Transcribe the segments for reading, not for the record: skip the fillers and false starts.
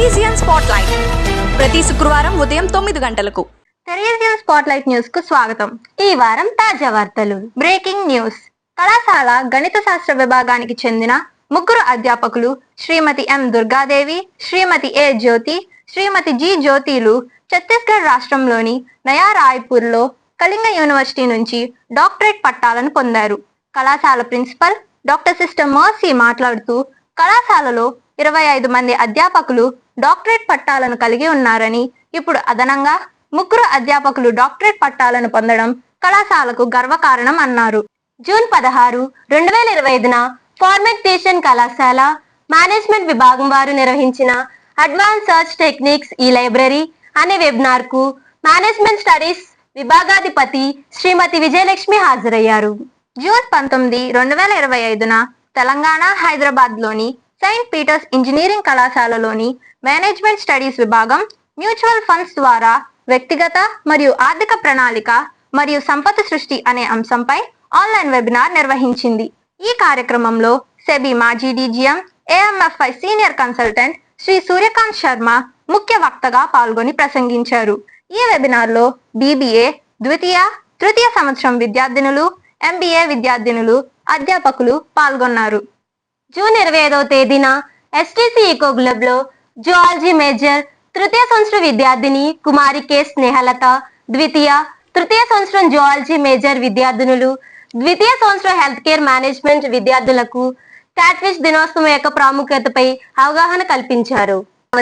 తెరీజియన్ spotlight ప్రతి శుక్రవారం ఉదయం 9 గంటలకు. తెరీజియన్ స్పాట్లైట్ న్యూస్ కు స్వాగతం. ఈ వారం తాజా వార్తలు. Breaking news. కళాశాల గణిత శాస్త్ర విభాగానికి చెందిన ముగ్గురు అధ్యాపకులు శ్రీమతి ఎం దుర్గాదేవి, శ్రీమతి ఏ జ్యోతి, శ్రీమతి జి జ్యోతిలు ఛత్తీస్గఢ్ రాష్ట్రంలోని నయా రాయ్పూర్ లో కళింగ యూనివర్సిటీ నుంచి డాక్టరేట్ పట్టాలను పొందారు. కళాశాల ప్రిన్సిపల్ డాక్టర్ సిస్టర్ మర్సీ మాట్లాడుతూ, కళాశాలలో 25 మంది అధ్యాపకులు డాక్టరేట్ పట్టాలను కలిగి ఉన్నారని, ఇప్పుడు అదనంగా ముగ్గురు అధ్యాపకులు డాక్టరేట్ పట్టాలను పొందడం కళాశాలకు గర్వకారణం అన్నారు. జూన్ 16, 2025న ఫార్మేటేషన్ కళాశాల మేనేజ్మెంట్ విభాగం వారు నిర్వహించిన advance search techniques E library అనే వెబినార్ కు మేనేజ్మెంట్ స్టడీస్ విభాగాధిపతి శ్రీమతి విజయలక్ష్మి హాజరయ్యారు. జూన్ 19, 2025న తెలంగాణ హైదరాబాద్ లోని సెయింట్ పీటర్స్ ఇంజనీరింగ్ కళాశాలలోని మేనేజ్మెంట్ స్టడీస్ విభాగం మ్యూచువల్ ఫండ్స్ ద్వారా వ్యక్తిగత మరియు ఆర్థిక ప్రణాళిక మరియు సంపద సృష్టి అనే అంశంపై ఆన్లైన్ వెబినార్ నిర్వహించింది. ఈ కార్యక్రమంలో సెబీ మాజీ DGM, AMFI senior consultant Shri Suryakant Sharma ముఖ్య వక్తగా పాల్గొని ప్రసంగించారు. ఈ వెబినార్ లో బీబీఏ ద్వితీయ, తృతీయ సంవత్సరం విద్యార్థినులు, ఎంబీఏ విద్యార్థినులు, అధ్యాపకులు పాల్గొన్నారు. జూన్ 25వ తేదీన ఎస్టీసీ ఈకో క్లబ్ లో జువాలజీ మేజర్ తృతీయ సంవత్సర విద్యార్థిని కుమారి కె స్నేహలత, ద్వితీయ, తృతీయ సంవత్సరం జువాలజీ మేజర్ విద్యార్థినులు, ద్వితీయ సంవత్సరం హెల్త్ కేర్ మేనేజ్మెంట్ విద్యార్థులకు క్యాట్ఫిష్ దినోత్సవం యొక్క ప్రాముఖ్యతపై అవగాహన కల్పించారు.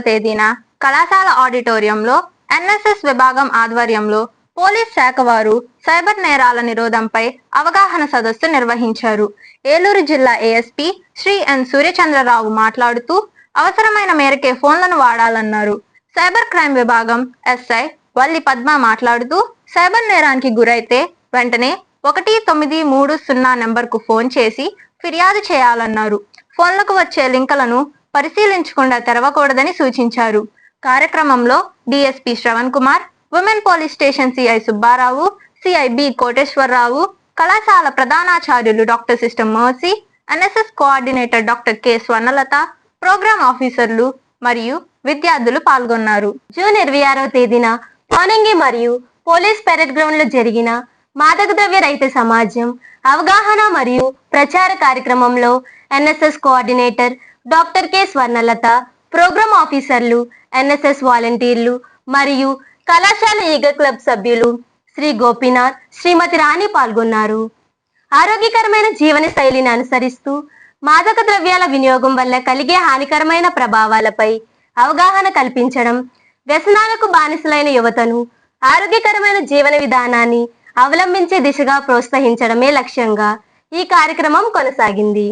తేదీన కళాశాల ఆడిటోరియంలో ఎన్ఎస్ఎస్ విభాగం ఆధ్వర్యంలో పోలీస్ శాఖ వారు సైబర్ నేరాల నిరోధంపై అవగాహన సదస్సు నిర్వహించారు. ఏలూరు జిల్లా ఏఎస్పీ శ్రీ ఎన్ సూర్యచంద్రరావు మాట్లాడుతూ, అవసరమైన మేరకే ఫోన్లను వాడాలన్నారు. సైబర్ క్రైమ్ విభాగం ఎస్ఐ వల్లి పద్మ మాట్లాడుతూ, సైబర్ నేరానికి గురైతే వెంటనే 1930 నెంబర్కు ఫోన్ చేసి ఫిర్యాదు చేయాలన్నారు. ఫోన్లకు వచ్చే లింకులను పరిశీలించకుండా తెరవకూడదని సూచించారు. కార్యక్రమంలో DSP Shravan Kumar, women police station CI Subbarao, CI B Koteswararao, కళాశాల ప్రధానాచార్యులు doctor sister Mercy, NSS coordinator doctor K Swarnalatha, programme ఆఫీసర్లు మరియు విద్యార్థులు పాల్గొన్నారు. జూన్ 26వ తేదీన పోనంగి మరియు పోలీస్ పెరేడ్ గ్రౌండ్ లో జరిగిన మాదక ద్రవ్య రహిత సమాజం అవగాహన మరియు ప్రచార కార్యక్రమంలో NSS coordinator doctor K Swarnalatha, programme ఆఫీసర్లు, ఎన్ఎస్ఎస్ వాలంటీర్లు మరియు కళాశాల ఈగల్ క్లబ్ సభ్యులు శ్రీ గోపీనాథ్, శ్రీమతి రాణి పాల్గొన్నారు. ఆరోగ్యకరమైన జీవన శైలిని అనుసరిస్తూ మాదక ద్రవ్యాల వినియోగం వల్ల కలిగే హానికరమైన ప్రభావాలపై అవగాహన కల్పించడం, వ్యసనాలకు బానిసలైన యువతను ఆరోగ్యకరమైన జీవన విధానాన్ని అవలంబించే దిశగా ప్రోత్సహించడమే లక్ష్యంగా ఈ కార్యక్రమం కొనసాగింది.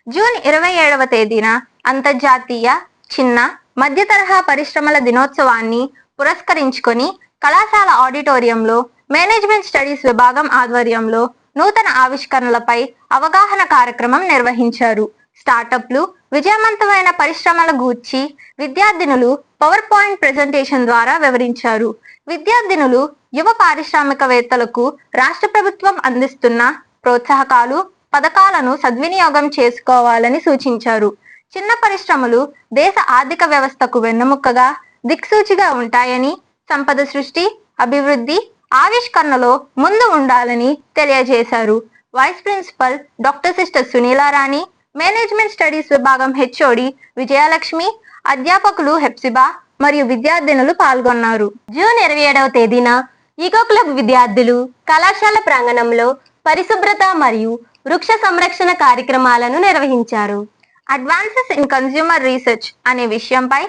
జూన్ 27వ తేదీన అంతర్జాతీయ చిన్న మధ్య తరహా పరిశ్రమల దినోత్సవాన్ని పురస్కరించుకొని కళాశాల ఆడిటోరియంలో మేనేజ్మెంట్ స్టడీస్ విభాగం ఆధ్వర్యంలో నూతన ఆవిష్కరణలపై అవగాహన కార్యక్రమం నిర్వహించారు. స్టార్టప్లు, విజయవంతమైన పరిశ్రమల గూర్చి విద్యార్థినులు పవర్ పాయింట్ ప్రెజెంటేషన్ ద్వారా వివరించారు. విద్యార్థినులు యువ పారిశ్రామికవేత్తలకు రాష్ట్ర ప్రభుత్వం అందిస్తున్న ప్రోత్సాహకాలు, పథకాలను సద్వినియోగం చేసుకోవాలని సూచించారు. చిన్న పరిశ్రమలు దేశ ఆర్థిక వ్యవస్థకు వెన్నెముకగా, దిక్సూచిగా ఉంటాయని, సంపద సృష్టి, అభివృద్ధి, ఆవిష్కరణలో ముందు ఉండాలని తెలియజేశారు. Vice principal doctor sister Sunilarani, management studies విభాగం హెచ్ఓడి విజయలక్ష్మి, అధ్యాపకులు హెప్సిబా మరియు విద్యార్థినులు పాల్గొన్నారు. జూన్ 27వ తేదీన ఈకో క్లబ్ విద్యార్థులు కళాశాల ప్రాంగణంలో పరిశుభ్రత మరియు వృక్ష సంరక్షణ కార్యక్రమాలను నిర్వహించారు. అడ్వాన్సెస్ ఇన్ కన్స్యూమర్ రీసెర్చ్ అనే విషయంపై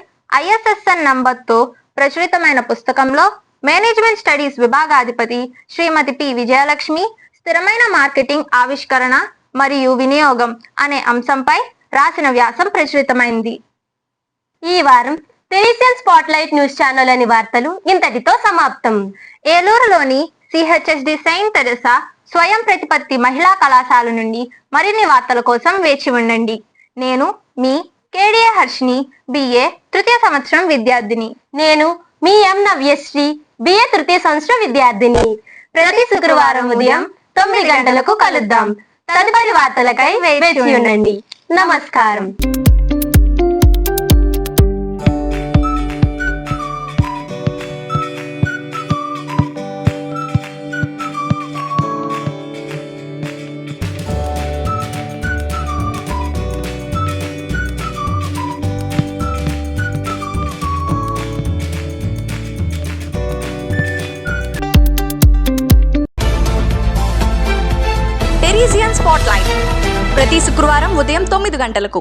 ISSN నంబర్తో ప్రచురితమైన పుస్తకంలో మేనేజ్మెంట్ స్టడీస్ విభాగాధిపతి శ్రీమతి పి విజయలక్ష్మి స్థిరమైన మార్కెటింగ్ ఆవిష్కరణ మరియు వినియోగం అనే అంశంపై రాసిన వ్యాసం ప్రచురితమైంది. ఈ వారం తెరీజియన్ స్పాట్లైట్ న్యూస్ ఛానల్ అని వార్తలు ఇంతటితో సమాప్తం. ఏలూరులోని CHSD సెయింట్ తెరెసా స్వయం ప్రతిపత్తి మహిళా కళాశాల నుండి మరిన్ని వార్తల కోసం వేచి ఉండండి. నేను మీ కేడిఏ హర్షిని, బిఏ తృతీయ సంవత్సరం విద్యార్థిని. నేను మీ ఎం నవ్యశ్రీ, బిఏ తృతీయ సంవత్సరం విద్యార్థిని. ప్రతి శుక్రవారం ఉదయం 9 గంటలకు కలుద్దాం. తదుపరి వార్తలకై వేచి ఉండండి. నమస్కారం. రీజియన్ స్పాట్లైట్ ప్రతి శుక్రవారం ఉదయం 9 గంటలకు.